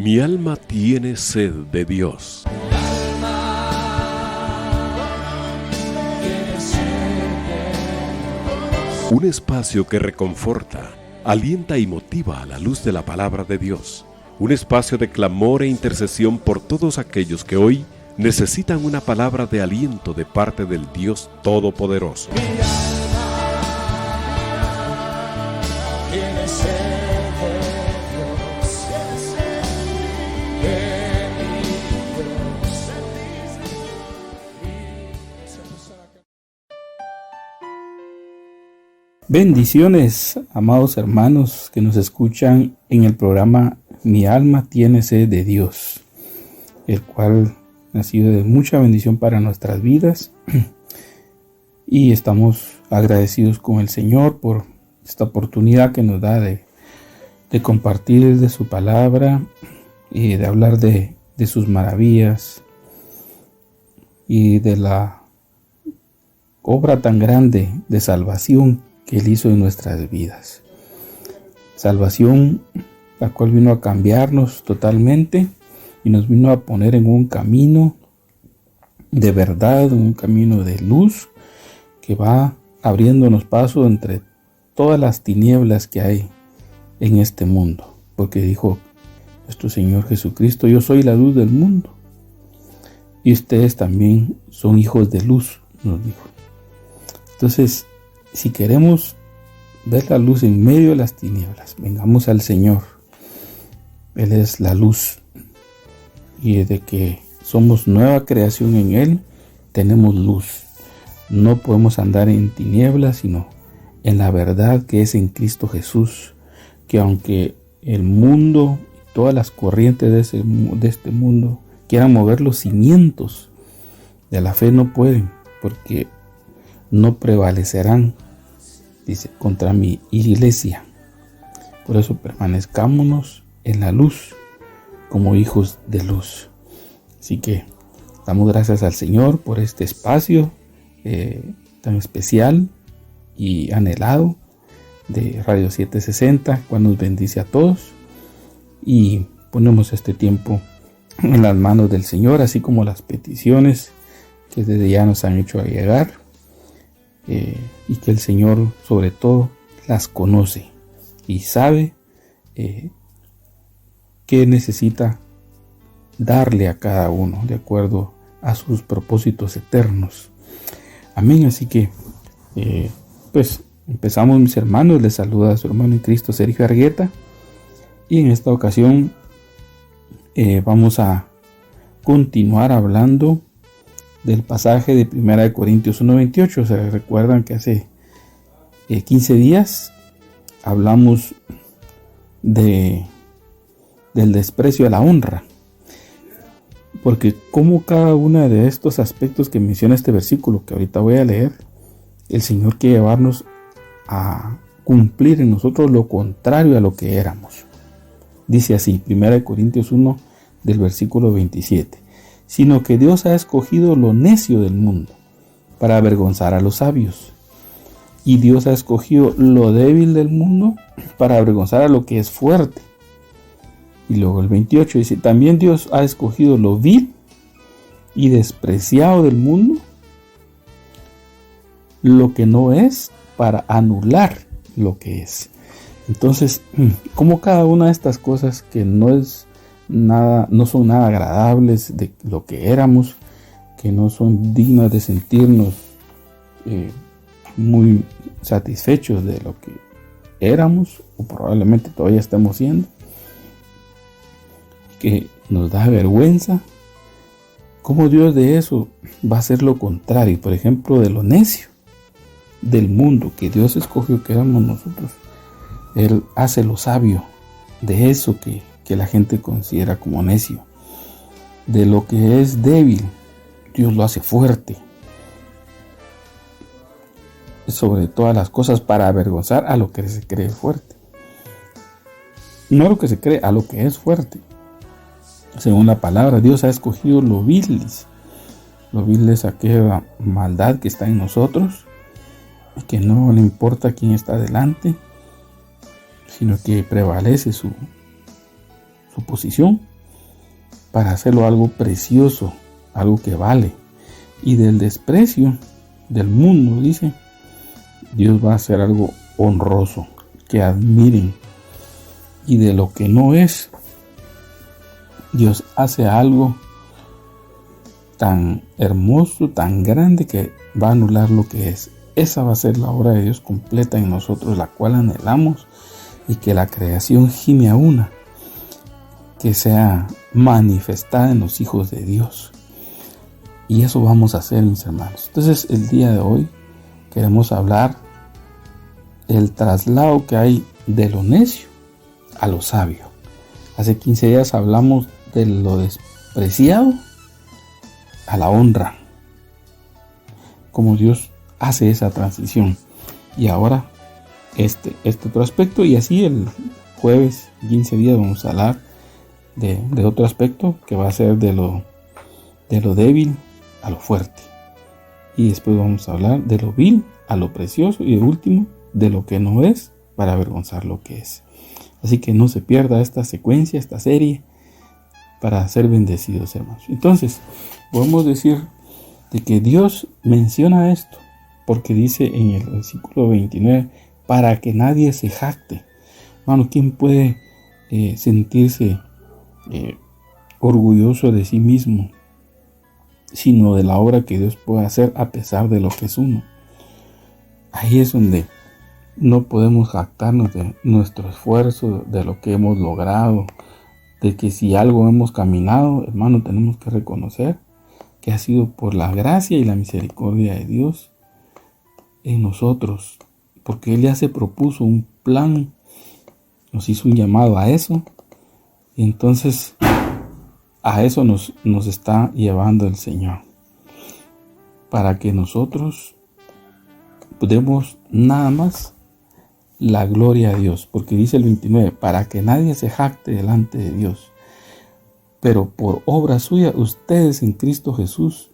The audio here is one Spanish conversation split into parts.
Mi alma tiene sed de Dios. Un espacio que reconforta, alienta y motiva a la luz de la palabra de Dios. Un espacio de clamor e intercesión por todos aquellos que hoy necesitan una palabra de aliento de parte del Dios Todopoderoso. Bendiciones, amados hermanos que nos escuchan en el programa Mi alma tiene sed de Dios, el cual ha sido de mucha bendición para nuestras vidas y estamos agradecidos con el Señor por esta oportunidad que nos da de compartir de su palabra y de hablar de sus maravillas y de la obra tan grande de salvación que Él hizo en nuestras vidas. Salvación la cual vino a cambiarnos totalmente y nos vino a poner en un camino de verdad, en un camino de luz que va abriéndonos paso entre todas las tinieblas que hay en este mundo. Porque dijo nuestro Señor Jesucristo: yo soy la luz del mundo y ustedes también son hijos de luz, nos dijo. Entonces, si queremos ver la luz en medio de las tinieblas, vengamos al Señor. Él es la luz. Y desde que somos nueva creación en Él, tenemos luz. No podemos andar en tinieblas, sino en la verdad que es en Cristo Jesús. Que aunque el mundo y todas las corrientes de este mundo quieran mover los cimientos de la fe, no pueden, porque no prevalecerán, dice, contra mi iglesia. Por eso permanezcámonos en la luz como hijos de luz. Así que damos gracias al Señor por este espacio tan especial y anhelado de Radio 760, cual nos bendice a todos, y ponemos este tiempo en las manos del Señor, así como las peticiones que desde ya nos han hecho llegar. Y que el Señor sobre todo las conoce y sabe qué necesita darle a cada uno de acuerdo a sus propósitos eternos. Amén. Así que pues empezamos, mis hermanos. Les saluda a su hermano en Cristo, Sergio Argueta, y en esta ocasión vamos a continuar hablando del pasaje de 1 Corintios 1:28. Se recuerdan que hace 15 días hablamos del desprecio a la honra, porque como cada uno de estos aspectos que menciona este versículo que ahorita voy a leer, el Señor quiere llevarnos a cumplir en nosotros lo contrario a lo que éramos. Dice así, 1 Corintios 1 del versículo 27: sino que Dios ha escogido lo necio del mundo para avergonzar a los sabios, y Dios ha escogido lo débil del mundo para avergonzar a lo que es fuerte. Y luego el 28 dice: también Dios ha escogido lo vil y despreciado del mundo, lo que no es, para anular lo que es. Entonces, como cada una de estas cosas que no son nada agradables de lo que éramos, que no son dignas de sentirnos muy satisfechos de lo que éramos, o probablemente todavía estamos siendo, que nos da vergüenza, como Dios de eso va a hacer lo contrario. Por ejemplo, de lo necio del mundo que Dios escogió que éramos nosotros, Él hace lo sabio de eso que la gente considera como necio. De lo que es débil, Dios lo hace fuerte sobre todas las cosas, para avergonzar a lo que se cree fuerte. No a lo que se cree, a lo que es fuerte. Según la palabra, Dios ha escogido lo vil. Lo vil es aquella maldad que está en nosotros, que no le importa quién está delante, sino que prevalece su posición, para hacerlo algo precioso, algo que vale. Y del desprecio del mundo, dice, Dios va a hacer algo honroso, que admiren. Y de lo que no es, Dios hace algo tan hermoso, tan grande, que va a anular lo que es. Esa va a ser la obra de Dios completa en nosotros, la cual anhelamos, y que la creación gime a una, que sea manifestada en los hijos de Dios. Y eso vamos a hacer, mis hermanos. Entonces, el día de hoy queremos hablar del traslado que hay de lo necio a lo sabio. Hace 15 días hablamos de lo despreciado a la honra, como Dios hace esa transición. Y ahora este otro aspecto, y así el jueves 15 días vamos a hablar de otro aspecto, que va a ser de lo débil a lo fuerte, y después vamos a hablar de lo vil a lo precioso, y el último, de lo que no es para avergonzar lo que es. Así que no se pierda esta secuencia, esta serie, para ser bendecidos, hermanos. Entonces podemos decir de que Dios menciona esto porque dice en el versículo 29, para que nadie se jacte. Hermano, ¿quién puede sentirse orgulloso de sí mismo, sino de la obra que Dios puede hacer a pesar de lo que es uno? Ahí es donde no podemos jactarnos de nuestro esfuerzo, de lo que hemos logrado, de que si algo hemos caminado, hermano, tenemos que reconocer que ha sido por la gracia y la misericordia de Dios en nosotros, porque Él ya se propuso un plan, nos hizo un llamado a eso, y entonces a eso nos está llevando el Señor, para que nosotros podamos nada más la gloria a Dios, porque dice el 29, para que nadie se jacte delante de Dios, pero por obra suya ustedes en Cristo Jesús,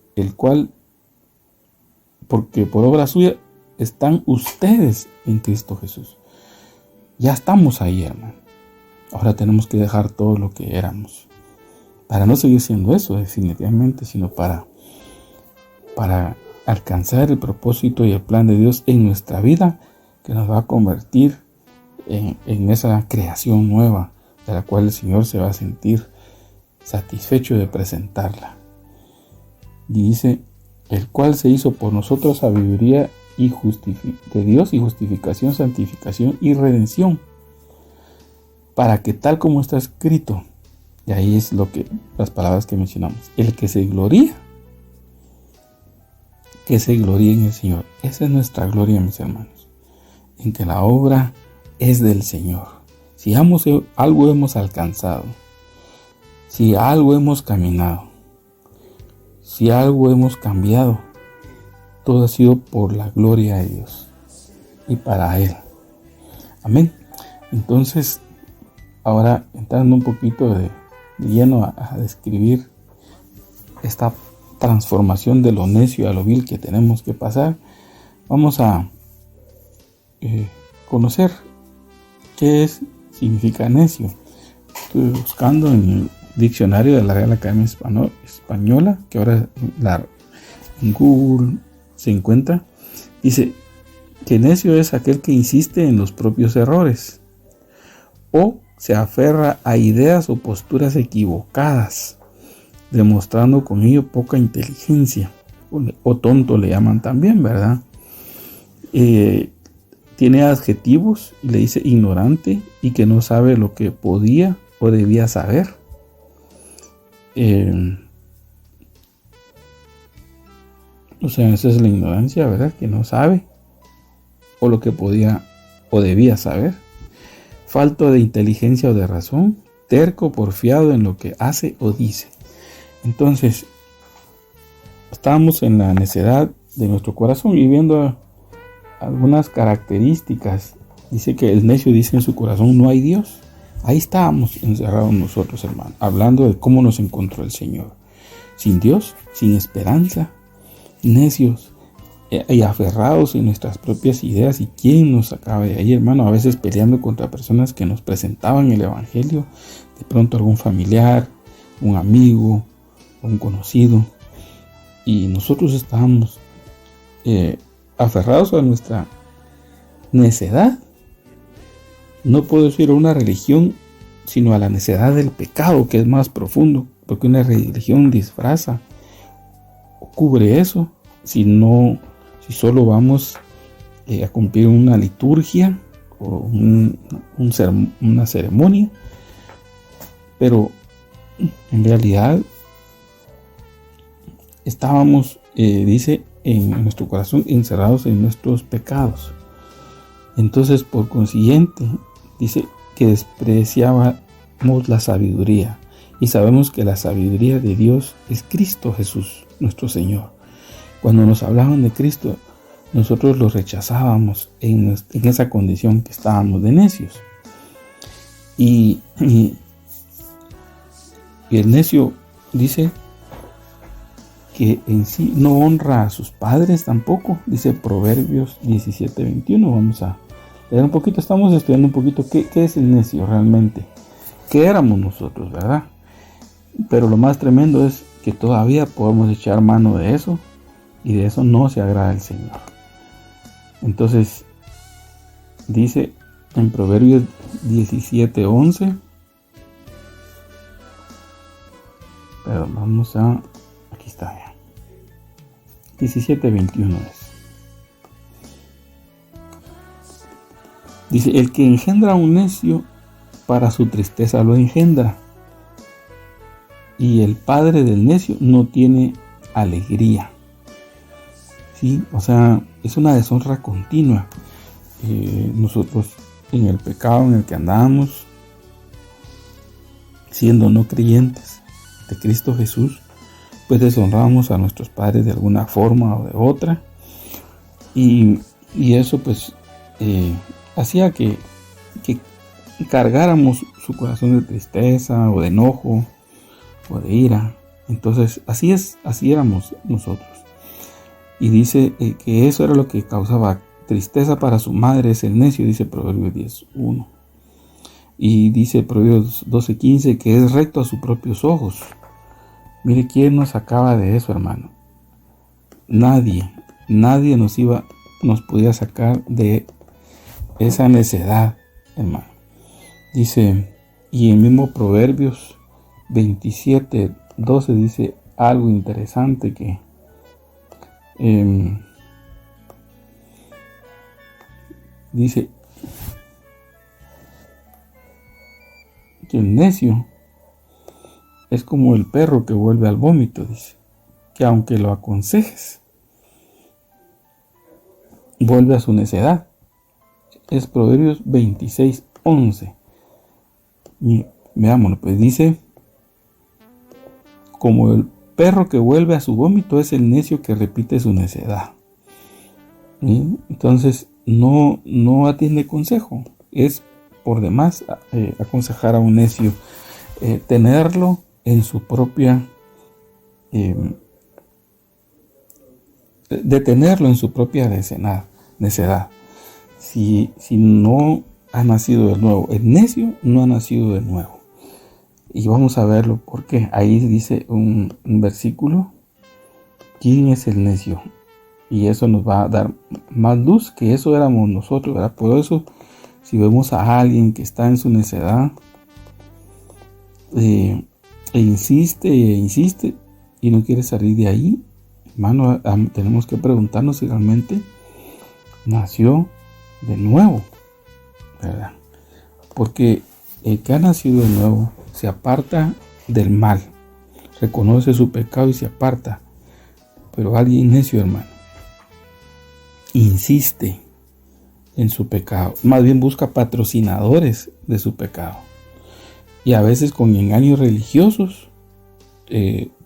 porque por obra suya están ustedes en Cristo Jesús. Ya estamos ahí, hermano. Ahora tenemos que dejar todo lo que éramos, para no seguir siendo eso definitivamente, sino para alcanzar el propósito y el plan de Dios en nuestra vida, que nos va a convertir en esa creación nueva, de la cual el Señor se va a sentir satisfecho de presentarla. Y dice, el cual se hizo por nosotros sabiduría de Dios y justificación, santificación y redención, para que tal como está escrito, y ahí es las palabras que mencionamos, el que se gloría, que se gloríe en el Señor. Esa es nuestra gloria, mis hermanos, en que la obra es del Señor. Si algo hemos alcanzado, si algo hemos caminado, si algo hemos cambiado, todo ha sido por la gloria de Dios y para Él. Amén. Entonces, ahora entrando un poquito de lleno a describir esta transformación de lo necio a lo vil que tenemos que pasar, vamos a conocer qué significa necio. Estoy buscando en el diccionario de la Real Academia Española, que ahora en Google se encuentra. Dice que necio es aquel que insiste en los propios errores o se aferra a ideas o posturas equivocadas, demostrando con ello poca inteligencia, o tonto le llaman también, ¿verdad? Tiene adjetivos y le dice ignorante y que no sabe lo que podía o debía saber. O sea, esa es la ignorancia, ¿verdad? Que no sabe o lo que podía o debía saber. Falto de inteligencia o de razón, terco, porfiado en lo que hace o dice. Entonces, estamos en la necedad de nuestro corazón y viendo algunas características. Dice que el necio dice en su corazón, no hay Dios. Ahí estábamos encerrados nosotros, hermano, hablando de cómo nos encontró el Señor. Sin Dios, sin esperanza, necios y aferrados en nuestras propias ideas. ¿Y quién nos sacaba de ahí, hermano? A veces peleando contra personas que nos presentaban el Evangelio, de pronto algún familiar, un amigo o un conocido, y nosotros estábamos aferrados a nuestra necedad. No puedo decir a una religión, sino a la necedad del pecado, que es más profundo, porque una religión disfraza o cubre eso. Si solo vamos a cumplir una liturgia o una ceremonia, pero en realidad estábamos, dice, en nuestro corazón encerrados en nuestros pecados. Entonces, por consiguiente, dice que despreciábamos la sabiduría, y sabemos que la sabiduría de Dios es Cristo Jesús, nuestro Señor. Cuando nos hablaban de Cristo, nosotros lo rechazábamos en esa condición que estábamos de necios. Y el necio dice que en sí no honra a sus padres tampoco, dice Proverbios 17:21. Vamos a leer un poquito, estamos estudiando un poquito qué es el necio realmente, qué éramos nosotros, ¿verdad? Pero lo más tremendo es que todavía podemos echar mano de eso, y de eso no se agrada el Señor. Entonces dice en Proverbios 17:11, pero vamos a, aquí está ya, 17:21 es. Dice: el que engendra a un necio, para su tristeza lo engendra, y el padre del necio no tiene alegría. Sí, o sea, es una deshonra continua. Nosotros, en el pecado en el que andamos, siendo no creyentes de Cristo Jesús, pues deshonramos a nuestros padres de alguna forma o de otra, y eso pues hacía que cargáramos su corazón de tristeza o de enojo o de ira. Entonces así éramos nosotros. Y dice que eso era lo que causaba tristeza para su madre, es el necio, dice Proverbios 10:1. Y dice Proverbios 12:15 que es recto a sus propios ojos. Mire, ¿quién nos sacaba de eso, hermano? Nadie nos podía sacar de esa necedad, hermano. Dice, y el mismo Proverbios 27:12 dice algo interesante que dice que el necio es como el perro que vuelve al vómito, dice, que aunque lo aconsejes, vuelve a su necedad. Es Proverbios 26:11. Y veámoslo, pues dice: como el perro que vuelve a su vómito es el necio que repite su necedad. ¿Sí? Entonces no atiende consejo. Es por demás aconsejar a un necio, tenerlo en su propia, detenerlo en su propia necedad. Si no ha nacido de nuevo, el necio no ha nacido de nuevo. Y vamos a verlo porque ahí dice un versículo: ¿quién es el necio? Y eso nos va a dar más luz, que eso éramos nosotros, ¿verdad? Por eso, si vemos a alguien que está en su necedad, insiste y no quiere salir de ahí, hermano, tenemos que preguntarnos si realmente nació de nuevo, ¿verdad? Porque el que ha nacido de nuevo se aparta del mal, reconoce su pecado y se aparta. Pero alguien necio, hermano, insiste en su pecado, más bien busca patrocinadores de su pecado, y a veces con engaños religiosos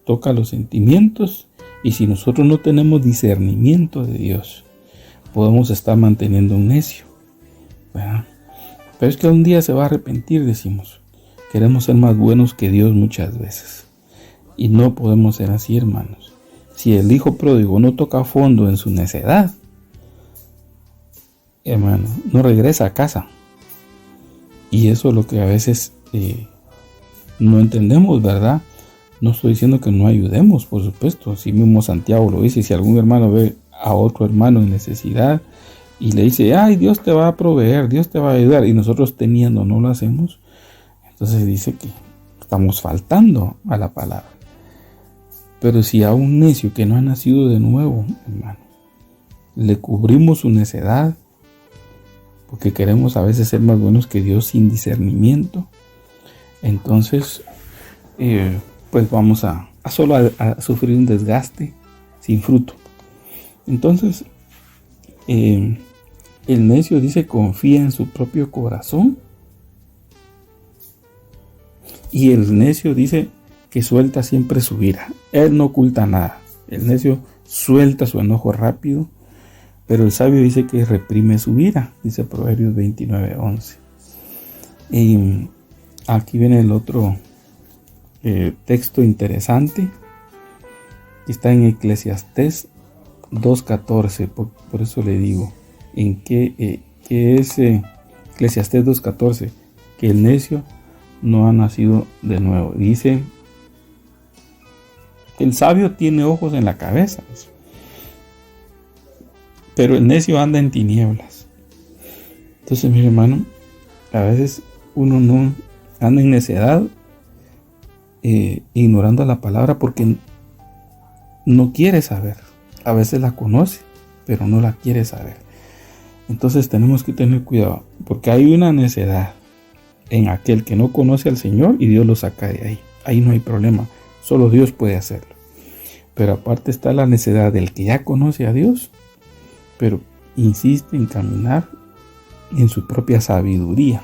toca los sentimientos, y si nosotros no tenemos discernimiento de Dios, podemos estar manteniendo un necio, ¿verdad? Pero es que un día se va a arrepentir, decimos. Queremos ser más buenos que Dios muchas veces, y no podemos ser así, hermanos. Si el hijo pródigo no toca fondo en su necedad, hermano, no regresa a casa. Y eso es lo que a veces no entendemos, ¿verdad? No estoy diciendo que no ayudemos, por supuesto. Así mismo Santiago lo dice. Si algún hermano ve a otro hermano en necesidad y le dice, ay, Dios te va a proveer, Dios te va a ayudar, y nosotros teniendo no lo hacemos, entonces dice que estamos faltando a la palabra. Pero si a un necio que no ha nacido de nuevo, hermano, le cubrimos su necedad, porque queremos a veces ser más buenos que Dios sin discernimiento, entonces pues vamos a sufrir un desgaste sin fruto. Entonces el necio dice confía en su propio corazón, y el necio dice que suelta siempre su ira. Él no oculta nada. El necio suelta su enojo rápido, pero el sabio dice que reprime su ira, dice Proverbios 29:11. Y aquí viene el otro texto interesante, que está en Eclesiastés 2:14. Por eso le digo, en que es Eclesiastés 2:14, que el necio no ha nacido de nuevo. Dice, el sabio tiene ojos en la cabeza, pero el necio anda en tinieblas. Entonces, mi hermano, a veces uno no anda en necedad, ignorando la palabra porque no quiere saber. A veces la conoce, pero no la quiere saber. Entonces tenemos que tener cuidado, porque hay una necedad en aquel que no conoce al Señor y Dios lo saca de ahí. Ahí no hay problema, solo Dios puede hacerlo. Pero aparte está la necedad del que ya conoce a Dios, pero insiste en caminar en su propia sabiduría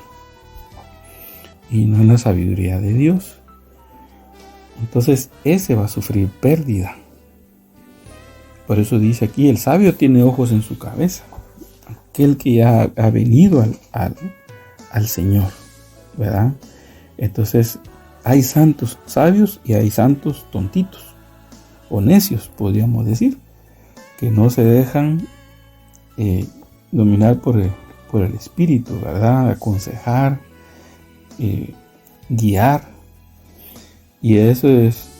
y no en la sabiduría de Dios. Entonces ese va a sufrir pérdida. Por eso dice aquí, el sabio tiene ojos en su cabeza, aquel que ya ha venido al Señor, ¿verdad? Entonces hay santos sabios y hay santos tontitos o necios, podríamos decir, que no se dejan dominar por el Espíritu, ¿verdad? Aconsejar, guiar, y eso es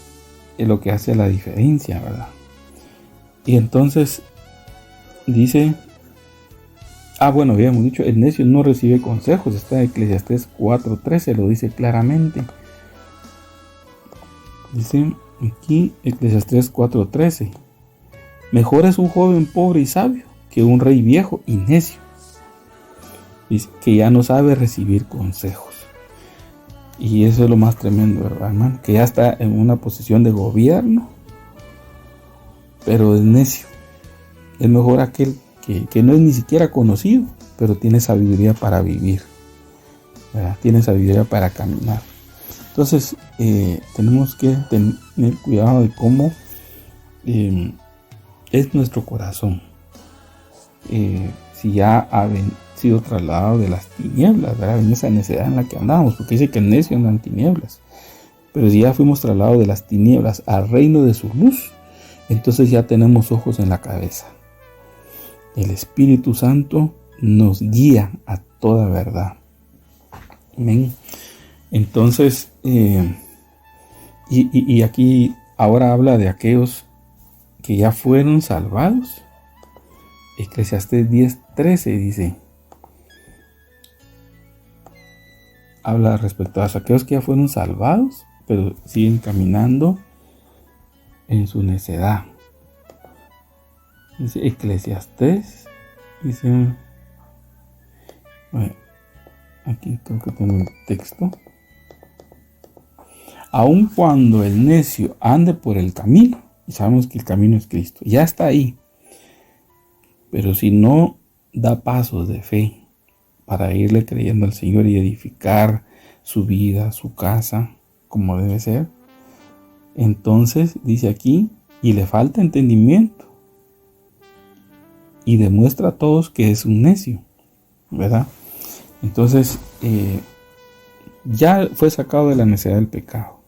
lo que hace la diferencia, ¿verdad? Y entonces dice, bueno, habíamos dicho, el necio no recibe consejos, está en Eclesiastés 4:13, lo dice claramente. Dice aquí Eclesiastés 4:13, mejor es un joven pobre y sabio que un rey viejo y necio, dice, que ya no sabe recibir consejos. Y eso es lo más tremendo, ¿verdad, hermano? Que ya está en una posición de gobierno, pero es necio. Es mejor aquel que no es ni siquiera conocido, pero tiene sabiduría para vivir, ¿verdad? Tiene sabiduría para caminar. Entonces tenemos que tener cuidado de cómo es nuestro corazón. Si ya ha sido trasladado de las tinieblas, ¿verdad? En esa necedad en la que andamos, porque dice que el necio anda en tinieblas. Pero si ya fuimos trasladados de las tinieblas al reino de su luz, entonces ya tenemos ojos en la cabeza. El Espíritu Santo nos guía a toda verdad. Amén. Entonces, y aquí ahora habla de aquellos que ya fueron salvados. Eclesiastés 10:13 dice, habla respecto a aquellos que ya fueron salvados, pero siguen caminando en su necedad. Dice Eclesiastés, dice, bueno, aquí creo que tengo el texto. Aun cuando el necio ande por el camino, y sabemos que el camino es Cristo, ya está ahí, pero si no da pasos de fe para irle creyendo al Señor y edificar su vida, su casa, como debe ser, entonces dice aquí, y le falta entendimiento, y demuestra a todos que es un necio, ¿verdad? Entonces ya fue sacado de la necedad del pecado,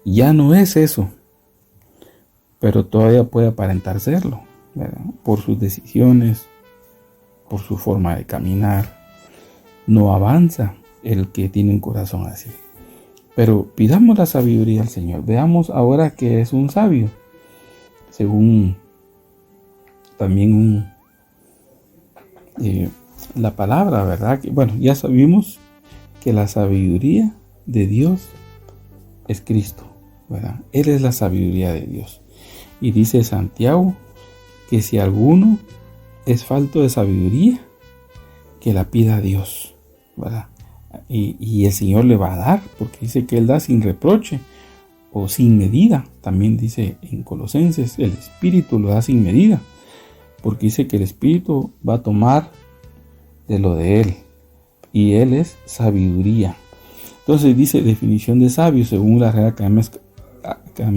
ya no es eso, pero todavía puede aparentar serlo, ¿verdad? Por sus decisiones, por su forma de caminar, no avanza el que tiene un corazón así. Pero pidamos la sabiduría al Señor. Veamos ahora que es un sabio, según también la palabra, ¿verdad? Bueno, ya sabemos que la sabiduría de Dios es Cristo, ¿verdad? Él es la sabiduría de Dios. Y dice Santiago que si alguno es falto de sabiduría, que la pida a Dios, ¿verdad? Y el Señor le va a dar, porque dice que Él da sin reproche o sin medida. También dice en Colosenses, el Espíritu lo da sin medida, porque dice que el Espíritu va a tomar de lo de Él, y Él es sabiduría. Entonces dice definición de sabio, según la Real Academia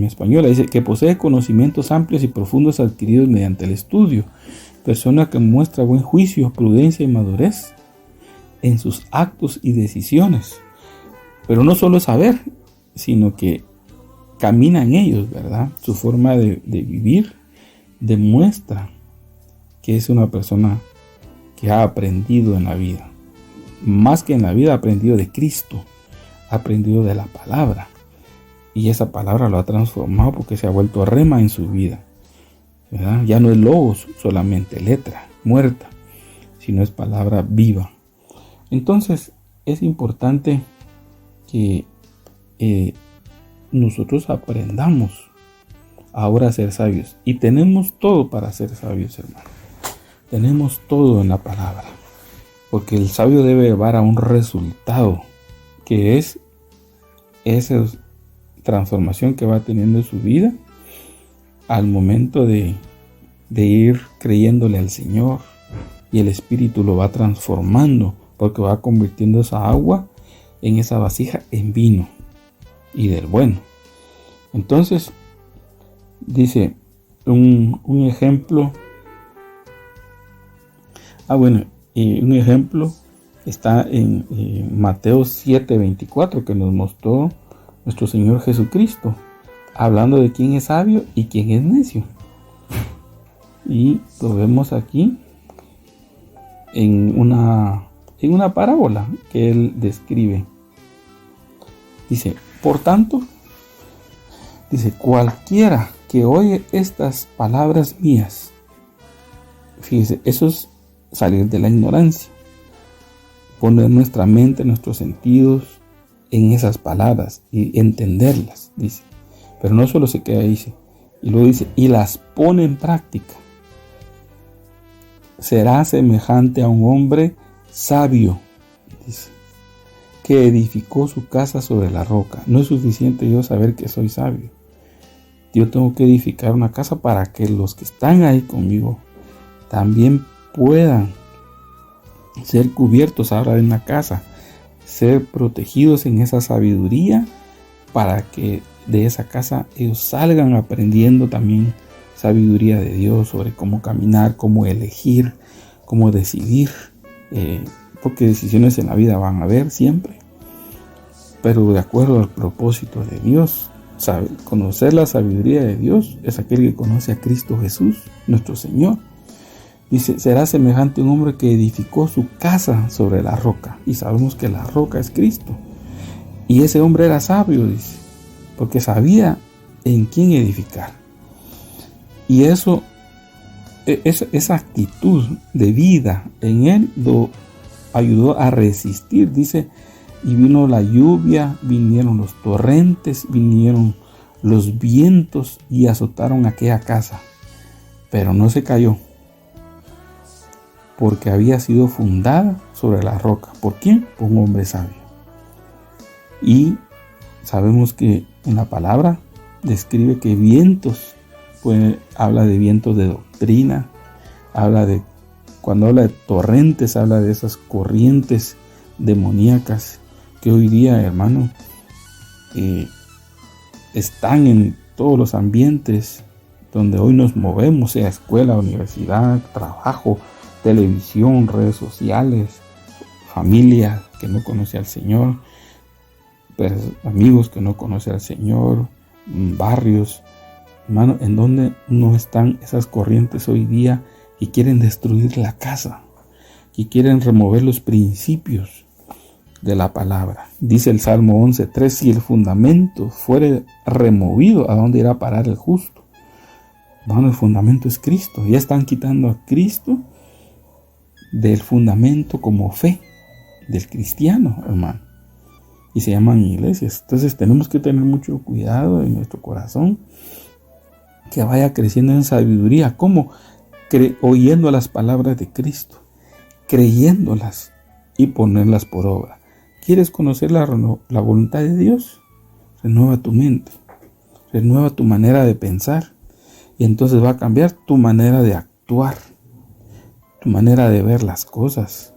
Española, dice que posee conocimientos amplios y profundos adquiridos mediante el estudio, persona que muestra buen juicio, prudencia y madurez en sus actos y decisiones. Pero no solo saber, sino que camina en ellos, ¿verdad? Su forma de vivir demuestra que es una persona que ha aprendido en la vida. Más que en la vida, ha aprendido de Cristo, ha aprendido de la palabra. Y esa palabra lo ha transformado porque se ha vuelto rema en su vida, ¿verdad? Ya no es logos solamente, letra muerta, sino es palabra viva. Entonces es importante que nosotros aprendamos ahora a ser sabios. Y tenemos todo para ser sabios, hermano. Tenemos todo en la palabra. Porque el sabio debe llevar a un resultado, que es esa transformación que va teniendo en su vida al momento de ir creyéndole al Señor. Y el Espíritu lo va transformando, porque va convirtiendo esa agua en esa vasija en vino y del bueno. Entonces dice un ejemplo. Un ejemplo está en Mateo 7:24, que nos mostró nuestro Señor Jesucristo, hablando de quién es sabio y quién es necio. Y lo vemos aquí en una parábola que él describe. Dice, por tanto, dice, cualquiera que oye estas palabras mías, fíjese, eso es salir de la ignorancia, poner nuestra mente, nuestros sentidos en esas palabras y entenderlas, dice. Pero no solo se queda ahí, dice, y luego dice, y las pone en práctica, será semejante a un hombre sabio, dice, que edificó su casa sobre la roca. No es suficiente yo saber que soy sabio. Yo tengo que edificar una casa para que los que están ahí conmigo también puedan ser cubiertos ahora en la casa, ser protegidos en esa sabiduría, para que de esa casa ellos salgan aprendiendo también sabiduría de Dios sobre cómo caminar, cómo elegir, cómo decidir, porque decisiones en la vida van a haber siempre, pero de acuerdo al propósito de Dios. Conocer la sabiduría de Dios es aquel que conoce a Cristo Jesús, nuestro Señor. Dice, será semejante a un hombre que edificó su casa sobre la roca. Y sabemos que la roca es Cristo. Y ese hombre era sabio, dice, porque sabía en quién edificar. Y esa actitud de vida en él lo ayudó a resistir. Dice, y vino la lluvia, vinieron los torrentes, vinieron los vientos y azotaron aquella casa. Pero no se cayó, porque había sido fundada sobre la roca. ¿Por quién? Por un hombre sabio. Y sabemos que en la palabra describe que vientos, pues habla de vientos de doctrina, cuando habla de torrentes, habla de esas corrientes demoníacas que hoy día, hermano, están en todos los ambientes donde hoy nos movemos, sea escuela, universidad, trabajo, televisión, redes sociales, familia que no conoce al Señor, pues, amigos que no conocen al Señor, barrios, hermano, en donde no están esas corrientes hoy día que quieren destruir la casa, que quieren remover los principios, de la palabra. Dice el Salmo 11:3, si el fundamento fuere removido, ¿a dónde irá a parar el justo? Bueno, el fundamento es Cristo. Ya están quitando a Cristo del fundamento como fe del cristiano, hermano. Y se llaman iglesias. Entonces tenemos que tener mucho cuidado en nuestro corazón, que vaya creciendo en sabiduría. ¿Cómo? Oyendo las palabras de Cristo, creyéndolas y ponerlas por obra. ¿Quieres conocer la voluntad de Dios? Renueva tu mente, renueva tu manera de pensar, y entonces va a cambiar tu manera de actuar, tu manera de ver las cosas.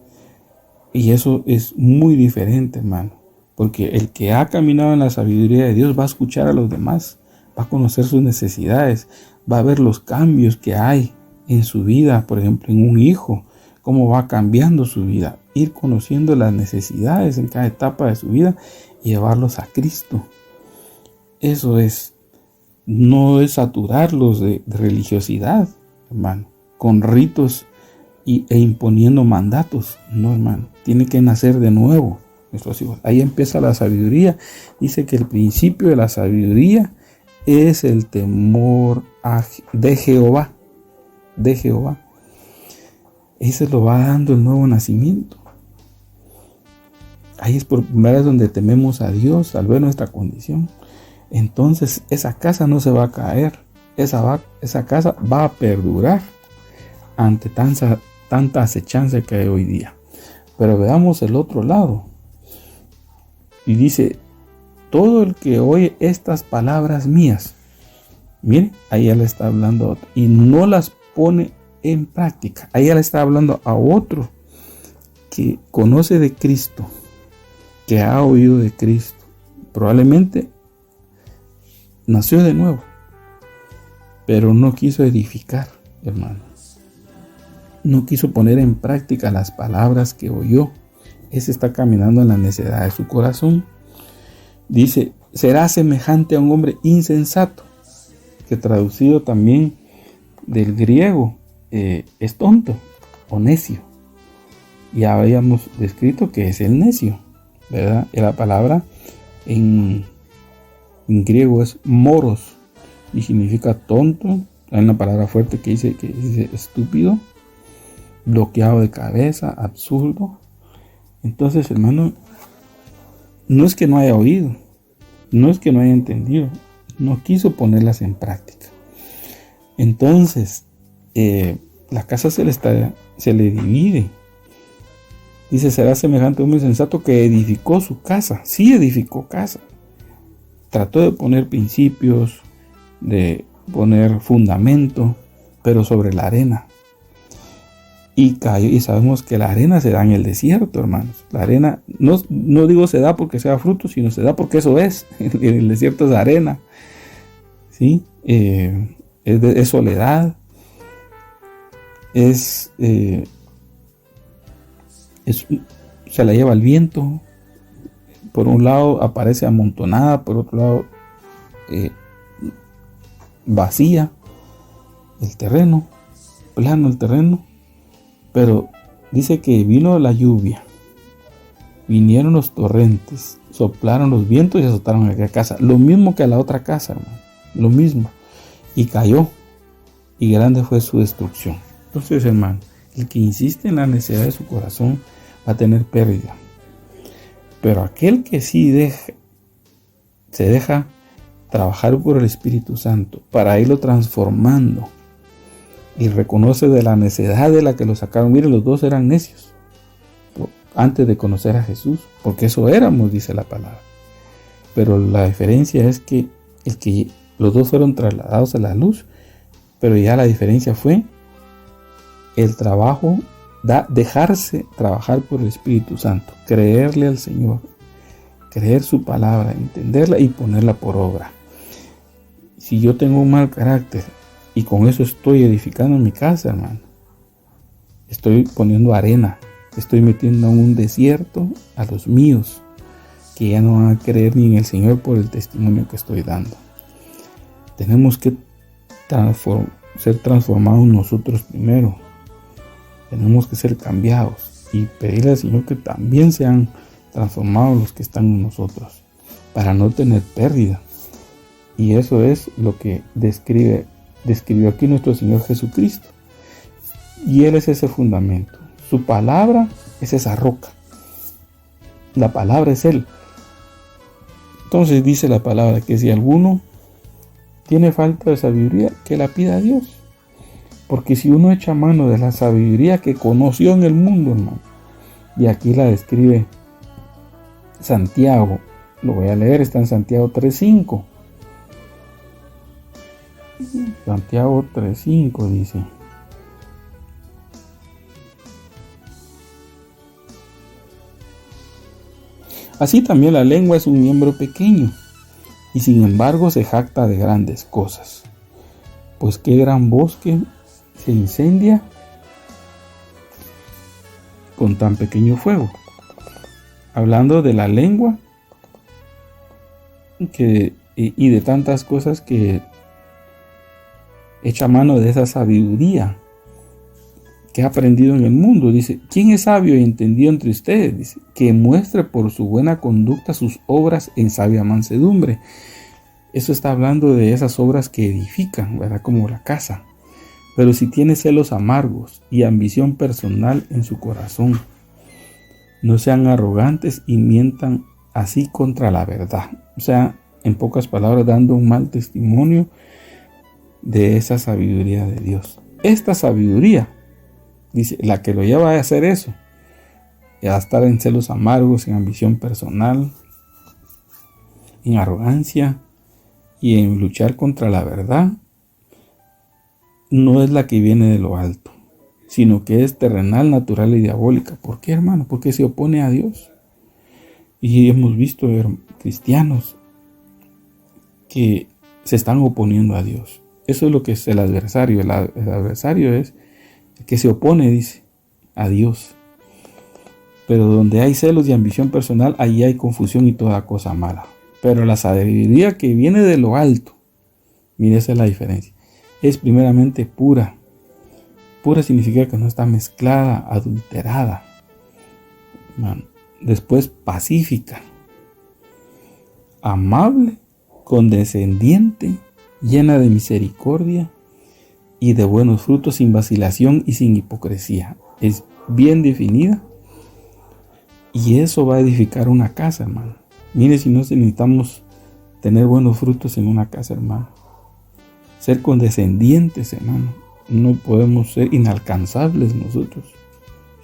Y eso es muy diferente, hermano, porque el que ha caminado en la sabiduría de Dios va a escuchar a los demás, va a conocer sus necesidades, va a ver los cambios que hay en su vida, por ejemplo, en un hijo, cómo va cambiando su vida, ir conociendo las necesidades en cada etapa de su vida y llevarlos a Cristo. Eso es, no es saturarlos de religiosidad, hermano, con ritos e imponiendo mandatos. No, hermano, tiene que nacer de nuevo nuestros hijos. Ahí empieza la sabiduría. Dice que el principio de la sabiduría es el temor de Jehová. De Jehová. Ese lo va dando el nuevo nacimiento. Ahí es por primera vez donde tememos a Dios al ver nuestra condición. Entonces esa casa no se va a caer. Esa casa va a perdurar ante tanta acechanza que hay hoy día. Pero veamos el otro lado. Y dice, todo el que oye estas palabras mías, mire, ahí ya le está hablando a otro, y no las pone en práctica. Ahí ya le está hablando a otro que conoce de Cristo, que ha oído de Cristo, probablemente nació de nuevo, pero no quiso edificar, hermano. No quiso poner en práctica las palabras que oyó. Ese está caminando en la necedad de su corazón. Dice, será semejante a un hombre insensato, que traducido también del griego es tonto o necio. Ya habíamos descrito que es el necio, ¿verdad? Y la palabra en griego es moros y significa tonto. Hay una palabra fuerte que dice estúpido, bloqueado de cabeza, absurdo. Entonces, hermano, no es que no haya oído, no es que no haya entendido, no quiso ponerlas en práctica. Entonces, la casa se le divide. Dice, será semejante a un hombre insensato que edificó su casa. Sí edificó casa. Trató de poner principios, de poner fundamento, pero sobre la arena. Y cayó, y sabemos que la arena se da en el desierto, hermanos. La arena, no digo se da porque sea fruto, sino se da porque eso es. El desierto es arena. ¿Sí? Es soledad. Se la lleva el viento. Por un lado aparece amontonada, por otro lado vacía el terreno, plano el terreno. Pero dice que vino la lluvia, vinieron los torrentes, soplaron los vientos y azotaron aquella casa. Lo mismo que a la otra casa, hermano. Lo mismo. Y cayó. Y grande fue su destrucción. Entonces, hermano, el que insiste en la necesidad de su corazón va a tener pérdida. Pero aquel que sí se deja trabajar por el Espíritu Santo para irlo transformando y reconoce de la necedad de la que lo sacaron. Miren, los dos eran necios antes de conocer a Jesús, porque eso éramos, dice la palabra. Pero la diferencia es que los dos fueron trasladados a la luz, pero ya la diferencia fue el trabajo, dejarse trabajar por el Espíritu Santo, creerle al Señor, creer su palabra, entenderla y ponerla por obra. Si yo tengo un mal carácter y con eso estoy edificando mi casa, hermano, estoy poniendo arena, estoy metiendo en un desierto a los míos, que ya no van a creer ni en el Señor por el testimonio que estoy dando. Tenemos que ser transformados nosotros primero. Tenemos que ser cambiados y pedirle al Señor que también sean transformados los que están en nosotros, para no tener pérdida. Y eso es lo que describió aquí nuestro Señor Jesucristo. Y Él es ese fundamento. Su palabra es esa roca. La palabra es Él. Entonces dice la palabra que si alguno tiene falta de sabiduría, que la pida a Dios. Porque si uno echa mano de la sabiduría que conoció en el mundo, hermano, y aquí la describe Santiago, lo voy a leer, está en Santiago 3:5. Santiago 3:5 dice: así también la lengua es un miembro pequeño, y sin embargo se jacta de grandes cosas. Pues qué gran bosque se incendia con tan pequeño fuego. Hablando de la lengua y de tantas cosas que echa mano de esa sabiduría que ha aprendido en el mundo. Dice: ¿quién es sabio y entendido entre ustedes? Dice: que muestre por su buena conducta sus obras en sabia mansedumbre. Eso está hablando de esas obras que edifican, ¿verdad? Como la casa. Pero si tiene celos amargos y ambición personal en su corazón, no sean arrogantes y mientan así contra la verdad. O sea, en pocas palabras, dando un mal testimonio de esa sabiduría de Dios. Esta sabiduría, dice, la que lo lleva a hacer eso, a estar en celos amargos, en ambición personal, en arrogancia y en luchar contra la verdad, no es la que viene de lo alto, sino que es terrenal, natural y diabólica. ¿Por qué, hermano? Porque se opone a Dios. Y hemos visto cristianos que se están oponiendo a Dios. Eso es lo que es el adversario. El adversario es el que se opone, dice, a Dios. Pero donde hay celos y ambición personal, ahí hay confusión y toda cosa mala. Pero la sabiduría que viene de lo alto, mire, esa es la diferencia. Es primeramente pura. Pura significa que no está mezclada, adulterada. Después pacífica, amable, condescendiente, llena de misericordia y de buenos frutos, sin vacilación y sin hipocresía. Es bien definida y eso va a edificar una casa, hermano. Mire, si no necesitamos tener buenos frutos en una casa, hermano. Ser condescendientes, hermano. No podemos ser inalcanzables nosotros,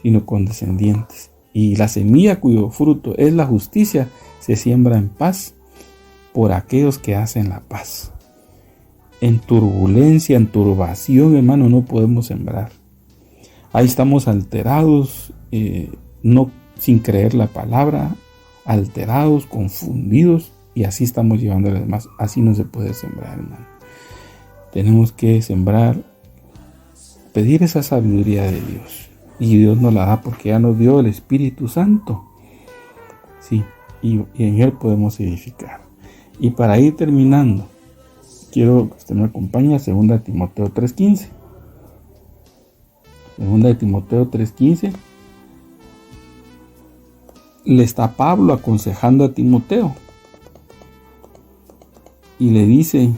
sino condescendientes. Y la semilla cuyo fruto es la justicia se siembra en paz por aquellos que hacen la paz. En turbulencia, en turbación, hermano, no podemos sembrar. Ahí estamos alterados, no sin creer la palabra, alterados, confundidos, y así estamos llevando a los demás. Así no se puede sembrar, hermano. Tenemos que sembrar, pedir esa sabiduría de Dios. Y Dios nos la da porque ya nos dio el Espíritu Santo. Sí, y en Él podemos edificar. Y para ir terminando, quiero que usted me acompañe a 2 Timoteo 3:15. 2 Timoteo 3:15. Le está Pablo aconsejando a Timoteo. Y le dice: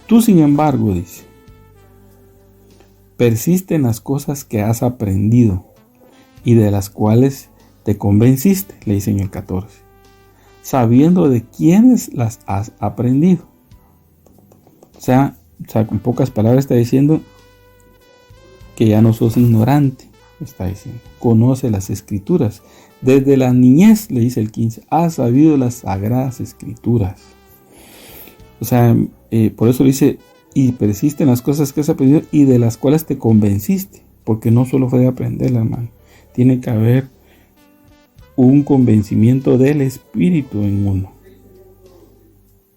tú, sin embargo, dice, persiste en las cosas que has aprendido y de las cuales te convenciste, le dice en el 14, sabiendo de quiénes las has aprendido. O sea, con pocas palabras está diciendo que ya no sos ignorante, está diciendo. Conoce las escrituras. Desde la niñez, le dice el 15, has sabido las sagradas escrituras. O sea, por eso dice, y persiste en las cosas que has aprendido y de las cuales te convenciste. Porque no solo fue de aprenderla, hermano. Tiene que haber un convencimiento del Espíritu en uno.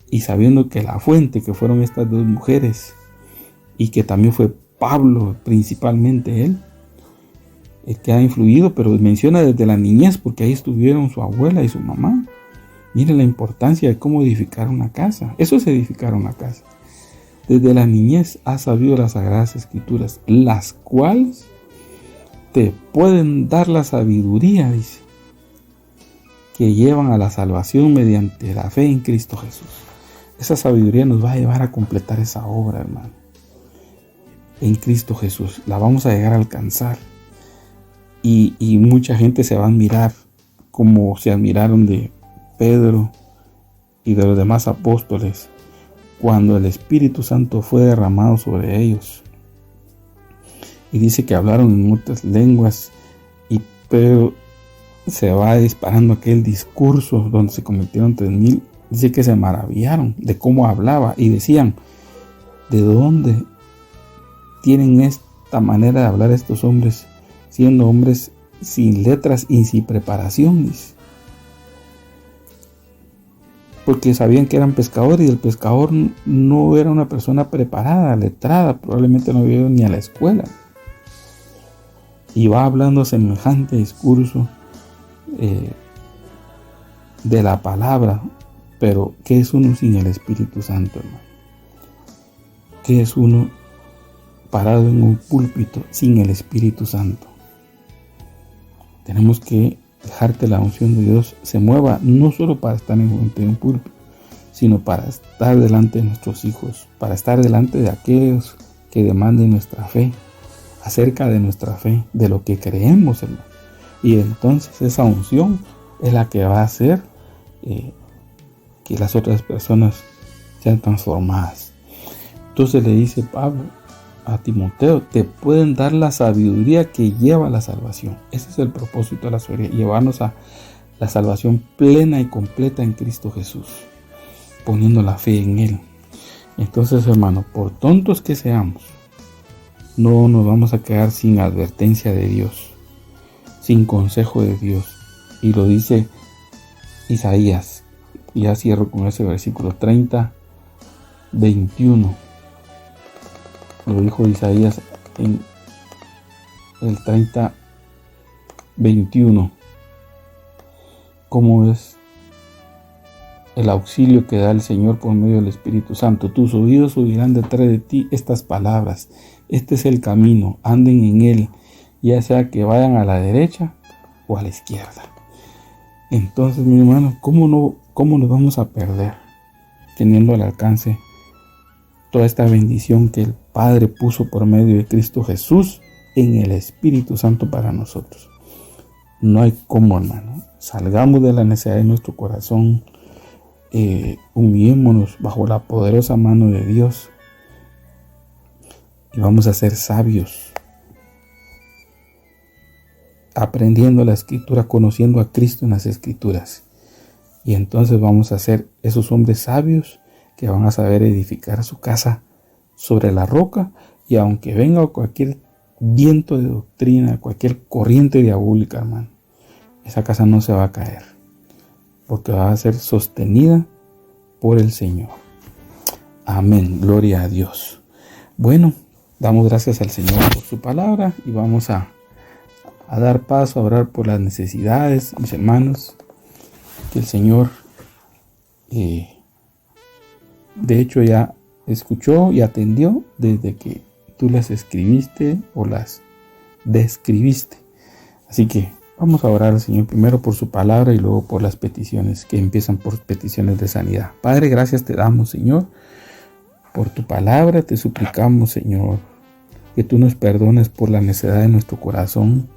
Y sabiendo que la fuente, que fueron estas dos mujeres, y que también fue Pablo, principalmente él, el que ha influido, pero menciona desde la niñez, porque ahí estuvieron su abuela y su mamá. Miren la importancia de cómo edificar una casa. Eso es edificar una casa. Desde la niñez has sabido las sagradas escrituras, las cuales te pueden dar la sabiduría, dice, que llevan a la salvación mediante la fe en Cristo Jesús. Esa sabiduría nos va a llevar a completar esa obra, hermano. En Cristo Jesús la vamos a llegar a alcanzar. Y mucha gente se va a admirar como se admiraron de Pedro y de los demás apóstoles cuando el Espíritu Santo fue derramado sobre ellos. Y dice que hablaron en otras lenguas, y Pedro se va disparando aquel discurso donde se convirtieron 3,000. Dice que se maravillaron de cómo hablaba y decían: ¿de dónde tienen esta manera de hablar estos hombres, siendo hombres sin letras y sin preparación? Dice. Porque sabían que eran pescadores, y el pescador no era una persona preparada, letrada, probablemente no había ido ni a la escuela. Y va hablando semejante discurso de la palabra. Pero ¿qué es uno sin el Espíritu Santo, hermano? ¿Qué es uno parado en un púlpito sin el Espíritu Santo? Tenemos que dejar que la unción de Dios se mueva, no solo para estar en un púlpito, sino para estar delante de nuestros hijos, para estar delante de aquellos que demanden nuestra fe, acerca de nuestra fe, de lo que creemos, hermano. Y entonces esa unción es la que va a hacer que las otras personas sean transformadas. Entonces le dice Pablo a Timoteo: te pueden dar la sabiduría que lleva a la salvación. Ese es el propósito de la sabiduría, llevarnos a la salvación plena y completa en Cristo Jesús, poniendo la fe en Él. Entonces, hermano, por tontos que seamos, no nos vamos a quedar sin advertencia de Dios, sin consejo de Dios. Y lo dice Isaías. Y ya cierro con ese versículo 30, 21. Lo dijo Isaías en el 30, 21. ¿Cómo es el auxilio que da el Señor por medio del Espíritu Santo? Tus oídos oirán detrás de ti estas palabras. Este es el camino, anden en él, ya sea que vayan a la derecha o a la izquierda. Entonces, mi hermano, ¿cómo nos vamos a perder teniendo al alcance toda esta bendición que el Padre puso por medio de Cristo Jesús en el Espíritu Santo para nosotros? No hay cómo, hermano. Salgamos de la necesidad de nuestro corazón, humillémonos bajo la poderosa mano de Dios y vamos a ser sabios, aprendiendo la Escritura, conociendo a Cristo en las Escrituras. Y entonces vamos a ser esos hombres sabios que van a saber edificar su casa sobre la roca, y aunque venga cualquier viento de doctrina, cualquier corriente diabólica, hermano, esa casa no se va a caer, porque va a ser sostenida por el Señor. Amén, gloria a Dios. Bueno, damos gracias al Señor por su palabra y vamos a dar paso a orar por las necesidades, mis hermanos, que el Señor de hecho ya escuchó y atendió desde que tú las escribiste o las describiste. Así que vamos a orar al Señor primero por su palabra y luego por las peticiones que empiezan por peticiones de sanidad. Padre, gracias te damos, Señor, por tu palabra. Te suplicamos, Señor, que tú nos perdones por la necedad de nuestro corazón,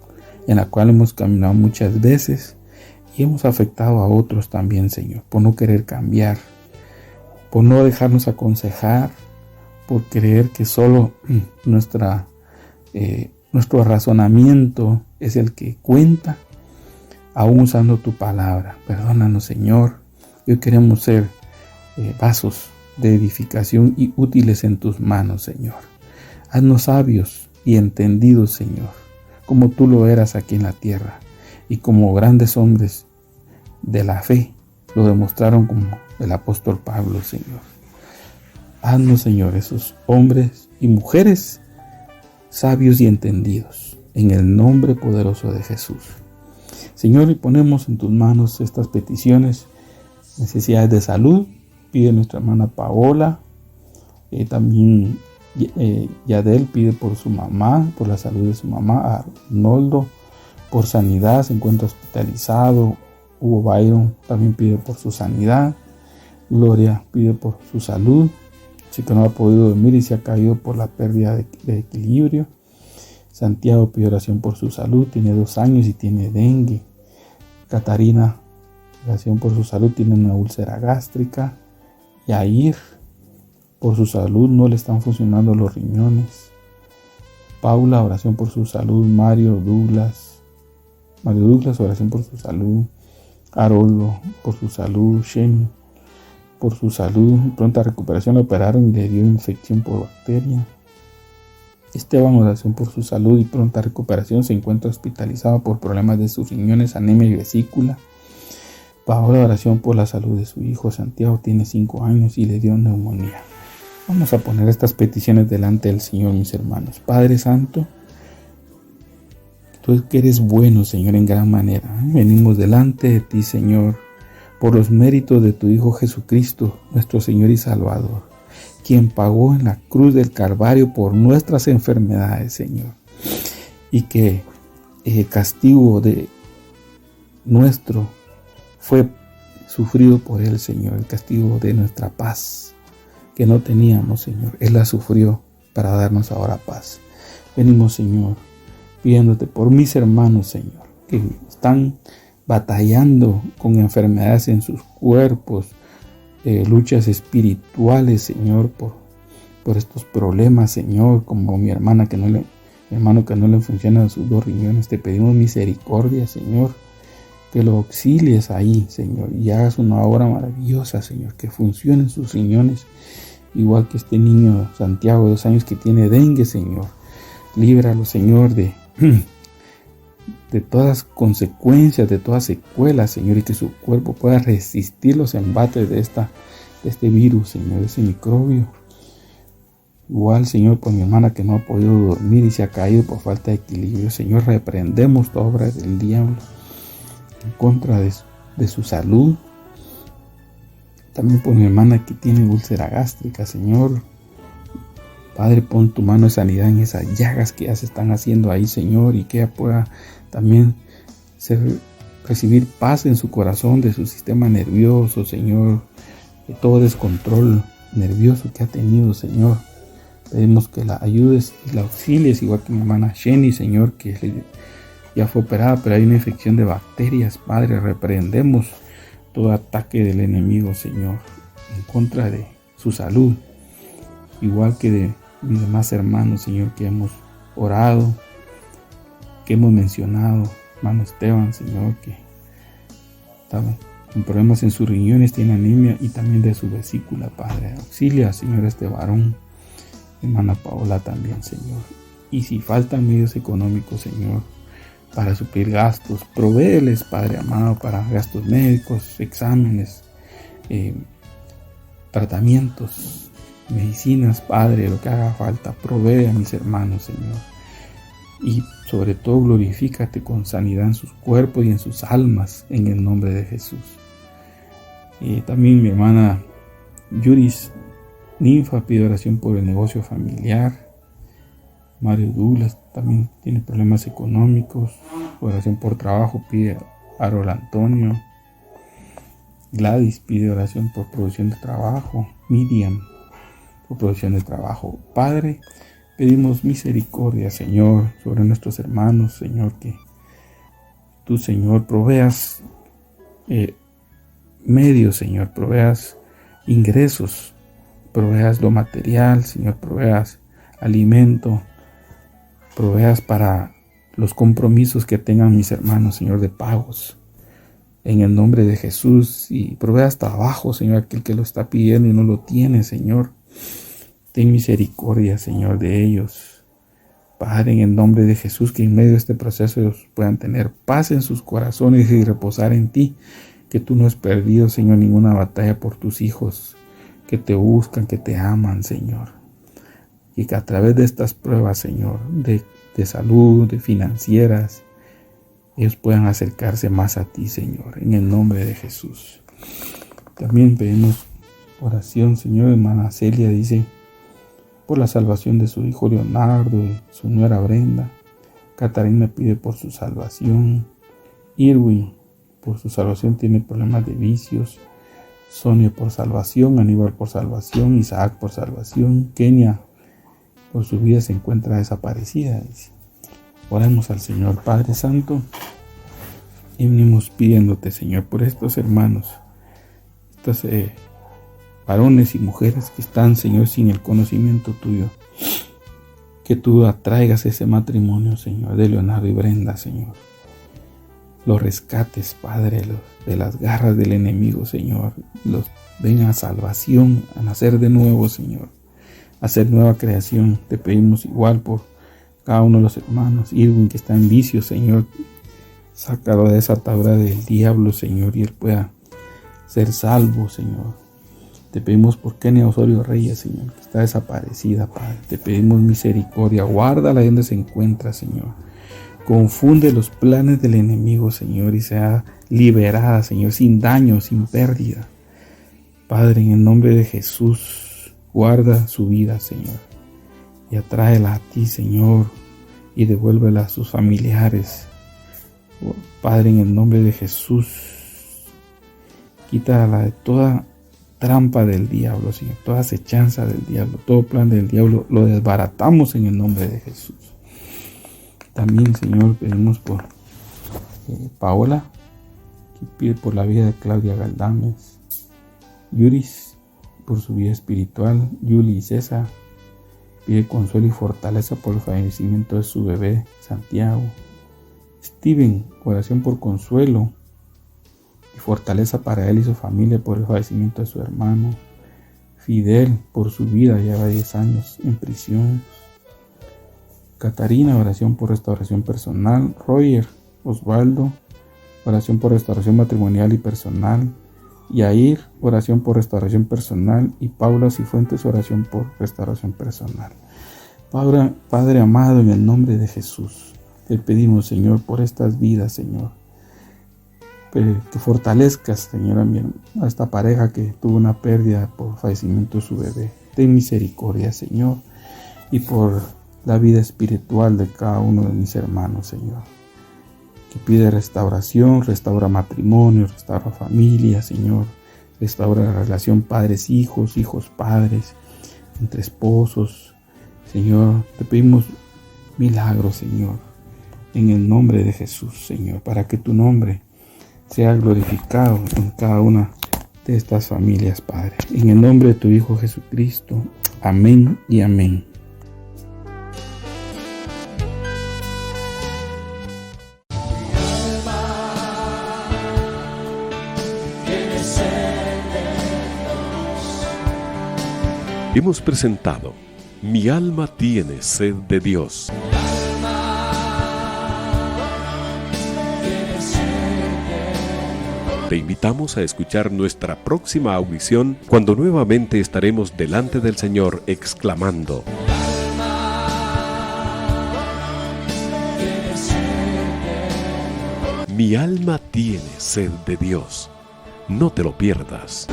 en la cual hemos caminado muchas veces y hemos afectado a otros también, Señor, por no querer cambiar, por no dejarnos aconsejar, por creer que solo nuestro razonamiento es el que cuenta, aún usando tu palabra. Perdónanos, Señor. Hoy queremos ser vasos de edificación y útiles en tus manos, Señor. Haznos sabios y entendidos, Señor, como tú lo eras aquí en la tierra, y como grandes hombres de la fe lo demostraron, como el apóstol Pablo, Señor. Haznos, Señor, esos hombres y mujeres sabios y entendidos, en el nombre poderoso de Jesús. Señor, y ponemos en tus manos estas peticiones, necesidades de salud. Pide nuestra hermana Paola, también Yadel pide por su mamá, por la salud de su mamá. Arnoldo por sanidad, se encuentra hospitalizado. Hugo Byron también pide por su sanidad. Gloria pide por su salud, así que no ha podido dormir y se ha caído por la pérdida de equilibrio. Santiago pide oración por su salud, tiene 2 años y tiene dengue. Catarina, oración por su salud, tiene una úlcera gástrica. Yair, por su salud, no le están funcionando los riñones. Paula, oración por su salud. Mario Douglas, oración por su salud. Haroldo, por su salud. Sheni, por su salud. Pronta recuperación, lo operaron y le dio infección por bacteria. Esteban, oración por su salud y pronta recuperación, se encuentra hospitalizado por problemas de sus riñones, anemia y vesícula. Paola, oración por la salud de su hijo. Santiago tiene 5 años y le dio neumonía. Vamos a poner estas peticiones delante del Señor, mis hermanos. Padre Santo, tú que eres bueno, Señor, en gran manera. Venimos delante de ti, Señor, por los méritos de tu Hijo Jesucristo, nuestro Señor y Salvador, quien pagó en la cruz del Calvario por nuestras enfermedades, Señor, y que el castigo de nuestro fue sufrido por Él, Señor, el castigo de nuestra paz que no teníamos, Señor. Él la sufrió para darnos ahora paz. Venimos, Señor, pidiéndote por mis hermanos, Señor, que están batallando con enfermedades en sus cuerpos, luchas espirituales, Señor, por estos problemas, Señor, como mi hermano que no le funcionan sus 2 riñones. Te pedimos misericordia, Señor, que lo auxilies ahí, Señor, y hagas una obra maravillosa, Señor, que funcionen sus riñones, igual que este niño Santiago de 2 años que tiene dengue, Señor. Líbralo, Señor, de todas consecuencias, de todas secuelas, Señor, y que su cuerpo pueda resistir los embates de este virus, Señor, de ese microbio. Igual, Señor, por mi hermana que no ha podido dormir y se ha caído por falta de equilibrio, Señor, reprendemos toda obra del diablo en contra de su salud. También por mi hermana que tiene úlcera gástrica, Señor. Padre, pon tu mano de sanidad en esas llagas que ya se están haciendo ahí, Señor, y que ella pueda también recibir paz en su corazón, de su sistema nervioso, Señor, de todo descontrol nervioso que ha tenido, Señor. Pedimos que la ayudes y la auxilies, igual que mi hermana Sheni, Señor, que ya fue operada, pero hay una infección de bacterias. Padre, reprendemos todo ataque del enemigo, Señor, en contra de su salud, igual que de mis demás hermanos, Señor, que hemos orado, que hemos mencionado. Hermano Esteban, Señor, que estaba con problemas en sus riñones, tiene anemia y también de su vesícula. Padre, auxilia, Señor, a este varón. Hermana Paola también, Señor. Y si faltan medios económicos, Señor, para suplir gastos, provéeles, Padre amado, para gastos médicos, exámenes, tratamientos, medicinas, Padre, lo que haga falta. Provee a mis hermanos, Señor. Y sobre todo glorifícate con sanidad en sus cuerpos y en sus almas, en el nombre de Jesús. Y también mi hermana Yuris Ninfa pide oración por el negocio familiar. Mario Douglas también tiene problemas económicos. Oración por trabajo pide Harold Antonio. Gladys pide oración por producción de trabajo. Miriam por producción de trabajo. Padre, pedimos misericordia, Señor, sobre nuestros hermanos, Señor, que tú, Señor, proveas medios, Señor, proveas ingresos, proveas lo material, Señor, proveas alimento, proveas para los compromisos que tengan mis hermanos, Señor, de pagos, en el nombre de Jesús, y proveas trabajo, Señor, aquel que lo está pidiendo y no lo tiene, Señor. Ten misericordia, Señor, de ellos. Padre, en el nombre de Jesús, que en medio de este proceso ellos puedan tener paz en sus corazones y reposar en ti, que tú no has perdido, Señor, ninguna batalla por tus hijos, que te buscan, que te aman, Señor. Y que a través de estas pruebas, Señor, de salud, de financieras, ellos puedan acercarse más a ti, Señor, en el nombre de Jesús. También pedimos oración, Señor. Hermana Celia dice por la salvación de su hijo Leonardo y su nuera Brenda. Catarina pide por su salvación. Irwin, por su salvación, tiene problemas de vicios. Sonia por salvación. Aníbal por salvación. Isaac por salvación. Kenia por su vida se encuentra desaparecida. Oremos al Señor. Padre Santo, y venimos pidiéndote, Señor, por estos hermanos, estos varones y mujeres que están, Señor, sin el conocimiento tuyo, que tú atraigas ese matrimonio, Señor, de Leonardo y Brenda, Señor. Los rescates, Padre, de las garras del enemigo, Señor. Los den a salvación, a nacer de nuevo, Señor, a hacer nueva creación. Te pedimos igual por cada uno de los hermanos. Irwin, que está en vicio, Señor, sácalo de esa atadura del diablo, Señor, y él pueda ser salvo, Señor. Te pedimos por Kenia Osorio Reyes, Señor, que está desaparecida, Padre. Te pedimos misericordia. Guárdala ahí donde se encuentra, Señor. Confunde los planes del enemigo, Señor, y sea liberada, Señor, sin daño, sin pérdida. Padre, en el nombre de Jesús, guarda su vida, Señor, y atráela a ti, Señor, y devuélvela a sus familiares. Padre, en el nombre de Jesús, quítala de toda trampa del diablo, Señor, toda acechanza del diablo, todo plan del diablo, lo desbaratamos en el nombre de Jesús. También, Señor, pedimos por Paola, que pide por la vida de Claudia Galdames, Yuris, por su vida espiritual, Yuli y César, pide consuelo y fortaleza por el fallecimiento de su bebé, Santiago. Steven, oración por consuelo y fortaleza para él y su familia por el fallecimiento de su hermano. Fidel, por su vida, lleva 10 años en prisión. Catarina, oración por restauración personal. Roger Osvaldo, oración por restauración matrimonial y personal. Yair, oración por restauración personal. Y Paula Cifuentes, oración por restauración personal. Padre amado, en el nombre de Jesús, te pedimos, Señor, por estas vidas, Señor, que fortalezcas, Señor, a esta pareja que tuvo una pérdida por fallecimiento de su bebé. Ten misericordia, Señor, y por la vida espiritual de cada uno de mis hermanos, Señor, que pide restauración, restaura matrimonio, restaura familia, Señor, restaura la relación padres-hijos, hijos-padres, entre esposos, Señor. Te pedimos milagros, Señor, en el nombre de Jesús, Señor, para que tu nombre sea glorificado en cada una de estas familias, Padre. En el nombre de tu Hijo Jesucristo. Amén y amén. Hemos presentado Mi alma tiene sed de Dios. Te invitamos a escuchar nuestra próxima audición cuando nuevamente estaremos delante del Señor exclamando: Mi alma tiene sed de Dios. No te lo pierdas.